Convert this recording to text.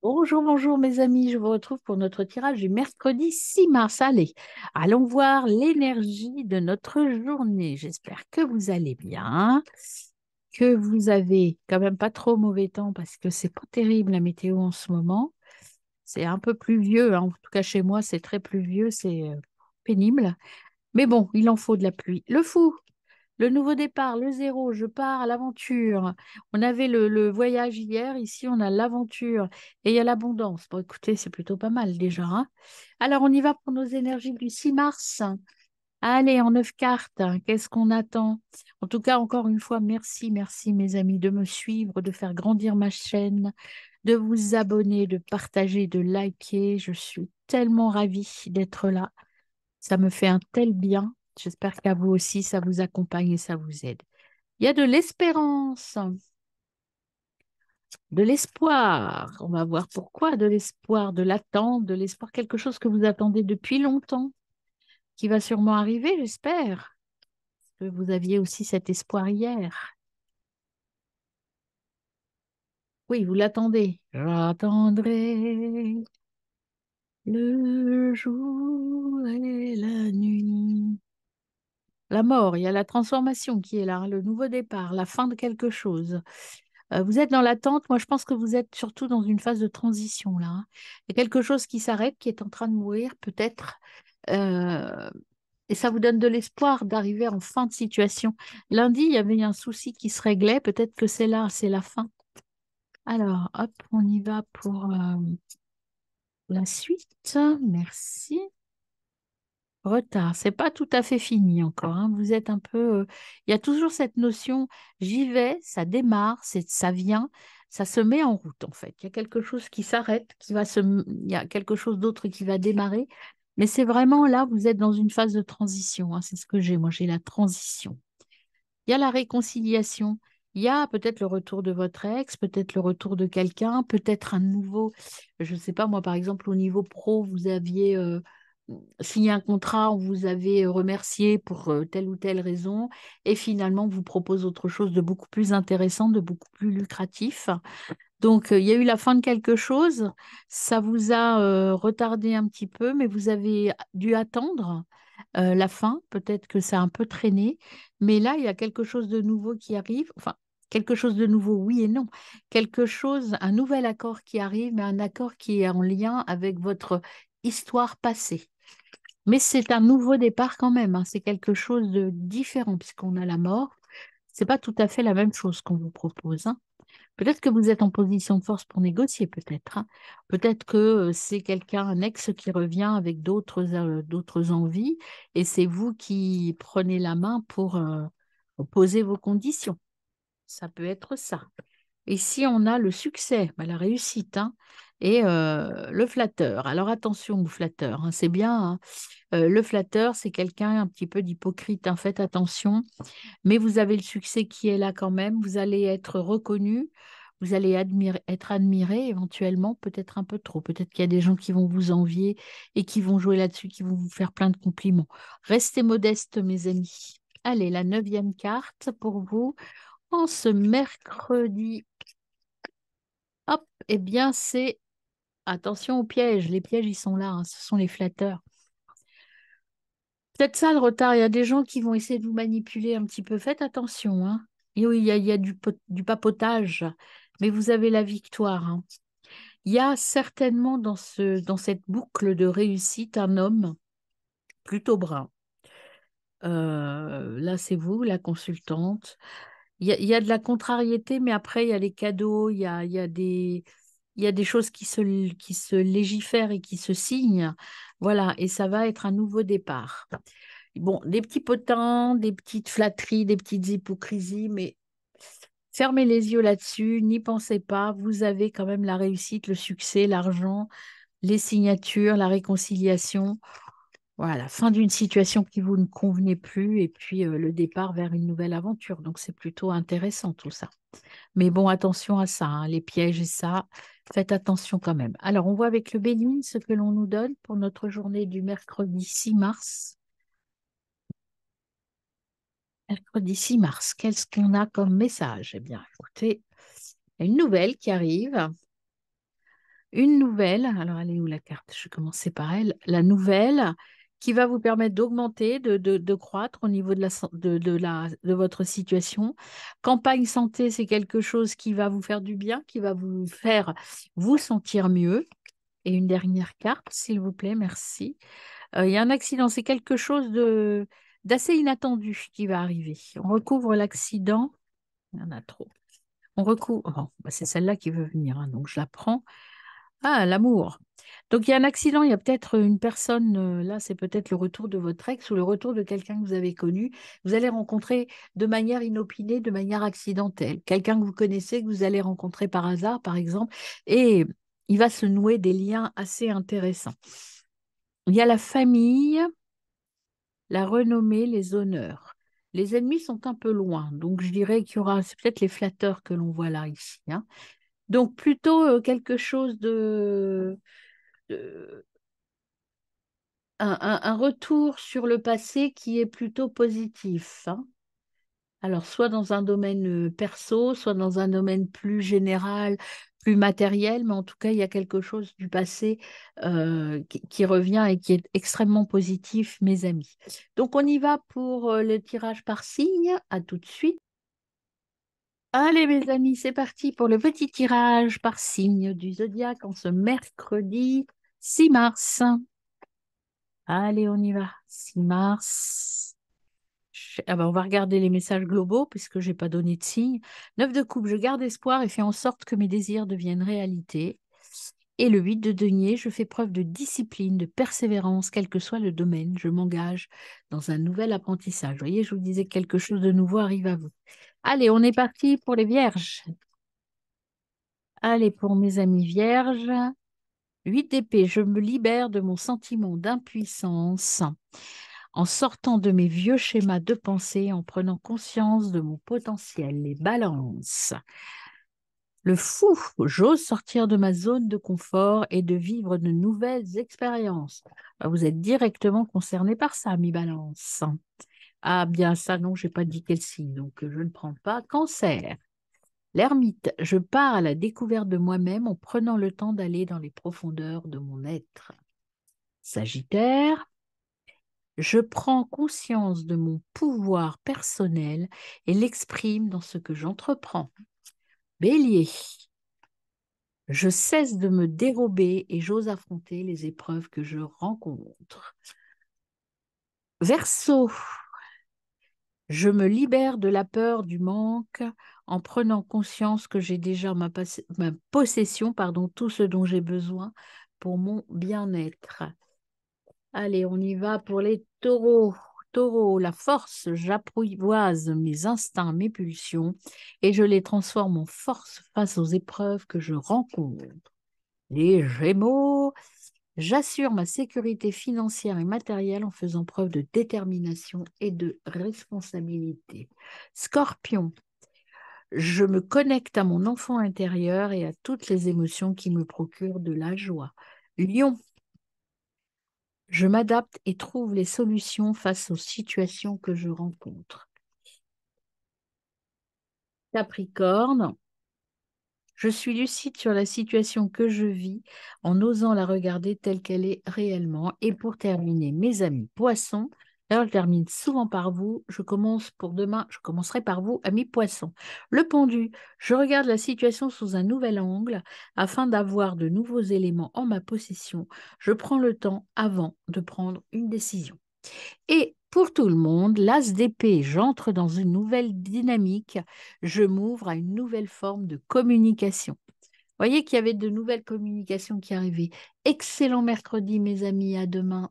Bonjour, bonjour mes amis, je vous retrouve pour notre tirage du mercredi 6 mars. Allez, allons voir l'énergie de notre journée. J'espère que vous allez bien, que vous avez quand même pas trop mauvais temps parce que c'est pas terrible la météo en ce moment. C'est un peu pluvieux, hein. En tout cas chez moi c'est très pluvieux, c'est pénible. Mais bon, il en faut de la pluie. Le fou, le nouveau départ, le zéro, je pars à l'aventure. On avait le voyage hier, ici on a l'aventure et il y a l'abondance. Bon, écoutez, c'est plutôt pas mal déjà, hein. Alors on y va pour nos énergies du 6 mars. Allez, en 9 cartes, qu'est-ce qu'on attend? En tout cas, encore une fois, merci, merci mes amis de me suivre, de faire grandir ma chaîne, de vous abonner, de partager, de liker. Je suis tellement ravie d'être là. Ça me fait un tel bien. J'espère qu'à vous aussi, ça vous accompagne et ça vous aide. Il y a de l'espérance, de l'espoir. On va voir pourquoi de l'espoir, de l'attente, de l'espoir, quelque chose que vous attendez depuis longtemps, qui va sûrement arriver, j'espère. Que vous aviez aussi cet espoir hier. Oui, vous l'attendez. J'attendrai le jour et la nuit. La mort, il y a la transformation qui est là, hein, le nouveau départ, la fin de quelque chose. Vous êtes dans l'attente. Moi, je pense que vous êtes surtout dans une phase de transition là, hein. Il y a quelque chose qui s'arrête, qui est en train de mourir, peut-être. Euh, et ça vous donne de l'espoir d'arriver en fin de situation. Lundi, il y avait un souci qui se réglait. Peut-être que c'est là, c'est la fin. Alors, hop, on y va pour la suite. Merci. Retard, c'est pas tout à fait fini encore, hein. Vous êtes un peu. Il y a toujours cette notion, j'y vais, ça démarre, ça vient, ça se met en route en fait. Il y a quelque chose qui s'arrête, il y a quelque chose d'autre qui va démarrer. Mais c'est vraiment là, vous êtes dans une phase de transition, hein. C'est ce que j'ai. Moi, j'ai la transition. Il y a la réconciliation. Il y a peut-être le retour de votre ex, peut-être le retour de quelqu'un, peut-être un nouveau. Je ne sais pas, moi, par exemple, au niveau pro, vous aviez signé un contrat, on vous avait remercié pour telle ou telle raison, et finalement, on vous propose autre chose de beaucoup plus intéressant, de beaucoup plus lucratif. Donc, il y a eu la fin de quelque chose. Ça vous a retardé un petit peu, mais vous avez dû attendre la fin. Peut-être que ça a un peu traîné. Mais là, il y a quelque chose de nouveau qui arrive. Enfin, quelque chose de nouveau, oui et non. Quelque chose, un nouvel accord qui arrive, mais un accord qui est en lien avec votre histoire passée. Mais c'est un nouveau départ quand même, hein. C'est quelque chose de différent puisqu'on a la mort. C'est pas tout à fait la même chose qu'on vous propose, hein. Peut-être que vous êtes en position de force pour négocier, peut-être, hein. Peut-être que c'est quelqu'un, un ex qui revient avec d'autres envies et c'est vous qui prenez la main pour poser vos conditions. Ça peut être ça. Ici, on a le succès, bah, la réussite, hein, et le flatteur. Alors attention au flatteur, hein, c'est bien, hein. Le flatteur, c'est quelqu'un un petit peu d'hypocrite, hein, faites attention. Mais vous avez le succès qui est là quand même. Vous allez être reconnu, vous allez être admiré éventuellement, peut-être un peu trop. Peut-être qu'il y a des gens qui vont vous envier et qui vont jouer là-dessus, qui vont vous faire plein de compliments. Restez modestes, mes amis. Allez, la 9e carte pour vous en ce mercredi. Hop, eh bien, c'est attention aux pièges. Les pièges, ils sont là, hein, ce sont les flatteurs. Peut-être ça le retard. Il y a des gens qui vont essayer de vous manipuler un petit peu. Faites attention, hein. Et oui, il y a du papotage, mais vous avez la victoire, hein. Il y a certainement dans cette boucle de réussite un homme plutôt brun. Là, c'est vous, la consultante. Il y a de la contrariété, mais après, il y a les cadeaux, il y a des choses qui se légifèrent et qui se signent. Voilà, et ça va être un nouveau départ. Bon, des petits potins, des petites flatteries, des petites hypocrisies, mais fermez les yeux là-dessus, n'y pensez pas. Vous avez quand même la réussite, le succès, l'argent, les signatures, la réconciliation. Voilà, fin d'une situation qui vous ne convenait plus et puis le départ vers une nouvelle aventure. Donc c'est plutôt intéressant tout ça. Mais bon, attention à ça, hein, les pièges et ça, faites attention quand même. Alors, on voit avec le béline ce que l'on nous donne pour notre journée du mercredi 6 mars. Mercredi 6 mars, qu'est-ce qu'on a comme message? Eh bien, écoutez, il y a une nouvelle qui arrive, une nouvelle. Alors, elle est où la carte? Je vais commencer par elle. La nouvelle qui va vous permettre d'augmenter, de croître au niveau de votre situation. Campagne santé, c'est quelque chose qui va vous faire du bien, qui va vous faire vous sentir mieux. Et une dernière carte, s'il vous plaît, merci. Il y a un accident, c'est quelque chose d'assez inattendu qui va arriver. On recouvre l'accident. Il y en a trop. On recouvre. Bon, bah, c'est celle-là qui veut venir, hein, donc je la prends. Ah, l'amour. Donc il y a un accident, il y a peut-être une personne, là c'est peut-être le retour de votre ex ou le retour de quelqu'un que vous avez connu. Vous allez rencontrer de manière inopinée, de manière accidentelle. Quelqu'un que vous connaissez, que vous allez rencontrer par hasard, par exemple, et il va se nouer des liens assez intéressants. Il y a la famille, la renommée, les honneurs. Les ennemis sont un peu loin, donc je dirais qu'il y aura, c'est peut-être les flatteurs que l'on voit là, ici, hein. Donc plutôt quelque chose de- un retour sur le passé qui est plutôt positif, hein. Alors soit dans un domaine perso, soit dans un domaine plus général, plus matériel, mais en tout cas il y a quelque chose du passé qui revient et qui est extrêmement positif, mes amis. Donc on y va pour le tirage par signe. À tout de suite. Allez, mes amis, c'est parti pour le petit tirage par signe du zodiaque en ce mercredi 6 mars. Allez, on y va. 6 mars. Ah ben, on va regarder les messages globaux puisque je n'ai pas donné de signe. 9 de coupe, je garde espoir et fais en sorte que mes désirs deviennent réalité. Et le 8 de denier, je fais preuve de discipline, de persévérance, quel que soit le domaine. Je m'engage dans un nouvel apprentissage. Vous voyez, je vous disais que quelque chose de nouveau arrive à vous. Allez, on est parti pour les vierges. Allez, pour mes amis vierges, 8 d'épée, je me libère de mon sentiment d'impuissance en sortant de mes vieux schémas de pensée, en prenant conscience de mon potentiel. Les balances. Le fou, j'ose sortir de ma zone de confort et de vivre de nouvelles expériences. Ah, vous êtes directement concerné par ça, mi balance. Ah bien, ça non, j'ai pas dit quel signe, donc je ne prends pas. Cancer. L'ermite, je pars à la découverte de moi-même en prenant le temps d'aller dans les profondeurs de mon être. Sagittaire, je prends conscience de mon pouvoir personnel et l'exprime dans ce que j'entreprends. Bélier, je cesse de me dérober et j'ose affronter les épreuves que je rencontre. Verseau, je me libère de la peur du manque en prenant conscience que j'ai déjà ma possession, pardon, tout ce dont j'ai besoin pour mon bien-être. Allez, on y va pour les taureaux. Taureau, la force, j'apprivoise mes instincts, mes pulsions et je les transforme en force face aux épreuves que je rencontre. Les Gémeaux, j'assure ma sécurité financière et matérielle en faisant preuve de détermination et de responsabilité. Scorpion, je me connecte à mon enfant intérieur et à toutes les émotions qui me procurent de la joie. Lion, je m'adapte et trouve les solutions face aux situations que je rencontre. Capricorne, je suis lucide sur la situation que je vis en osant la regarder telle qu'elle est réellement. Et pour terminer, mes amis poissons, alors je termine souvent par vous, je commence pour demain, je commencerai par vous, amis poissons. Le pendu, je regarde la situation sous un nouvel angle afin d'avoir de nouveaux éléments en ma possession. Je prends le temps avant de prendre une décision. Et pour tout le monde, l'as d'épée, j'entre dans une nouvelle dynamique, je m'ouvre à une nouvelle forme de communication. Voyez qu'il y avait de nouvelles communications qui arrivaient. Excellent mercredi, mes amis, à demain.